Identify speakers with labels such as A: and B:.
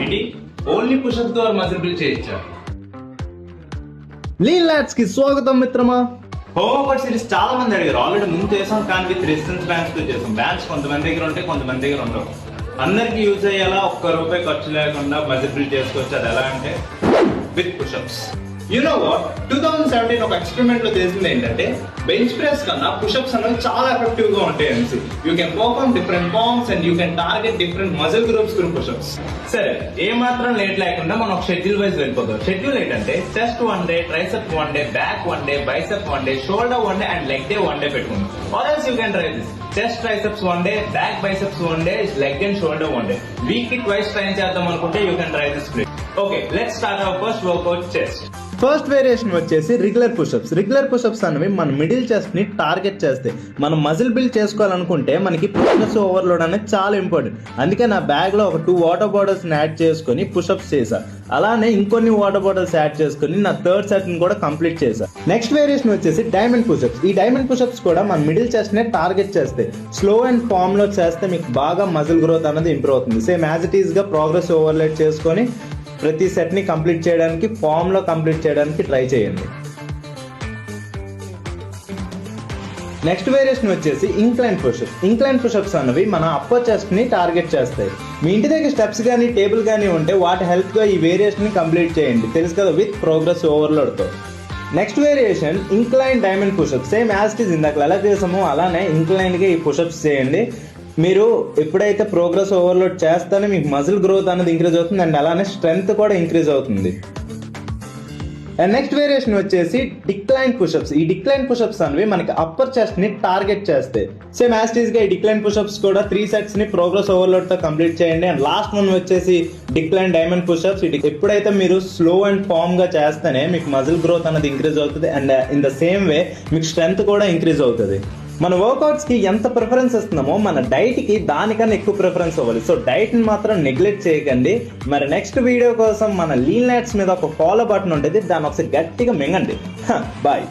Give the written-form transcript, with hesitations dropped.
A: ఏంటి only push up తో muscle build చేయొచ్చా?
B: లీన్ లాడ్స్ కి స్వాగతం మిత్రమా.
A: హోంవర్క్ సిరీస్ చాలా మంది అడిగారు. ఆల్రెడీ ముందు చేసాం కానీ విత్ రెసిస్టెన్స్ బ్యాండ్స్ తో చేసాం. బ్యాండ్స్ కొంతమంది దగ్గర ఉంటాయి, కొంతమంది దగ్గర ఉండవు. అందరికి యూజ్ అయ్యేలా ₹1 ఖర్చు లేకుండా మజిల్ బిల్డ్ చేసుకోవచ్చు. అది ఎలా అంటే with push-ups. You know what, 2017 ఒక ఎక్స్పెరిమెంట్ లో తెలిసింది ఏంటంటే బెంచ్ ప్రెస్ కన్నా పుషప్స్ అనేవి చాలా ఎఫెక్టివ్ గా ఉంటాయి అనేసి. You can perform different forms and you can target different muscle groups through pushups. సరే, ఏ మాత్రం లేట్ లేకుండా మనం ఒక షెడ్యూల్ వైజ్ వెళ్ళిపోతాం. షెడ్యూల్ ఏంటంటే chest 1 day, tricep 1 day, back 1 day, bicep 1 day, shoulder 1 day and leg day 1 day పెట్టుకుందాం. Or else you can try this. Chest triceps 1 day, back biceps 1 day, leg and shoulder 1 day. Week కి twice train చేద్దాం అనుకుంటే you can try this play. Okay, let's start our first workout chest.
B: First variation వచ్చేసి regular pushups. Regular pushups అనేవి మన middle chest ని target చేస్తాయి. మనం muscle build చేసుకోవాలనుకుంటే మనకి ప్రోగ్రెసివ్ ఓవర్లోడ్ అనేది చాలా ఇంపార్టెంట్. అందుకే నా బ్యాగ్ లో ఒక 2 వాటర్ బాటిల్స్ యాడ్ చేసుకుని పుషప్స్ చేశా. అలానే ఇంకొన్ని వాటర్ బాటిల్స్ యాడ్ చేసుకుని నా థర్డ్ సెట్ ని కూడా కంప్లీట్ చేశా. నెక్స్ట్ వేరియేషన్ వచ్చేసి డైమండ్ పుషప్స్. ఈ డైమండ్ పుషప్స్ కూడా మన మిడిల్ చెస్ట్ ని టార్గెట్ చేస్తాయి. స్లో అండ్ ఫామ్ లో చేస్తే మీకు బాగా మజిల్ గ్రోత్ అనేది ఇంప్రూవ్ అవుతుంది. సేమ్ యాజ్ ఇట్ ఈస్ గా ప్రోగ్రెసివ్ ఓవర్లోడ్ చేసుకొని ప్రతి సెట్ ని కంప్లీట్ చేయడానికి, ఫామ్ లో కంప్లీట్ చేయడానికి ట్రై చేయండి. నెక్స్ట్ వేరియేషన్ వచ్చేసి ఇంక్లైన్ పుషప్స్. ఇంక్లైన్ పుషప్స్ అన్నవి మన అప్పర్ చెస్ట్ ని టార్గెట్ చేస్తాయి. మీ ఇంటి దగ్గర స్టెప్స్ కానీ టేబుల్ కానీ ఉంటే వాటి హెల్ప్ గా ఈ వేరియేషన్ ని కంప్లీట్ చేయండి. తెలుసు కదా, విత్ ప్రోగ్రెస్ ఓవర్లోడ్ తో. Next variation incline diamond pushups. Same as it is ఇందాక ఎలా చేసామో అలానే ఇంక్లైన్ గా ఈ పుషప్స్ చేయండి. మీరు ఎప్పుడైతే ప్రోగ్రెస్ ఓవర్లోడ్ చేస్తానో మీకు మజిల్ గ్రోత్ అనేది ఇంక్రీజ్ అవుతుంది అండ్ అలానే స్ట్రెంగ్త్ కూడా ఇంక్రీజ్ అవుతుంది. అండ్ నెక్స్ట్ వేరియేషన్ వచ్చేసి డిక్లైన్ పుషప్స్. ఈ డిక్లైన్ పుషప్స్ అనేవి మనకి అప్పర్ చెస్ట్ ని టార్గెట్ చేస్తాయి. సేమ్ యాజ్ ఇట్ ఈస్ గా ఈ డిక్లైన్ పుషప్స్ కూడా 3 సెట్స్ ని ప్రోగ్రెస్ ఓవర్లోడ్ తో కంప్లీట్ చేయండి. అండ్ లాస్ట్ వన్ వచ్చేసి డిక్లైన్ డైమండ్ పుషప్స్. ఎప్పుడైతే మీరు స్లో అండ్ ఫామ్ గా చేస్తేనే మీకు మజిల్ గ్రోత్ అనేది ఇంక్రీజ్ అవుతుంది and in the same way మీకు స్ట్రెంగ్త్ కూడా ఇంక్రీజ్ అవుతుంది. మన వర్కౌట్స్ కి ఎంత ప్రిఫరెన్స్ ఇస్తున్నామో మన డైట్ కి దానికన్నా ఎక్కువ ప్రిఫరెన్స్ ఇవ్వాలి. సో డైట్ ని మాత్రం నెగ్లెక్ట్ చేయకండి. మరి నెక్స్ట్ వీడియో కోసం మన లీన్ లాడ్స్ మీద ఒక ఫాలో బటన్ ఉంటుంది, దాన్ని ఒకసారి గట్టిగా మింగండి. బాయ్.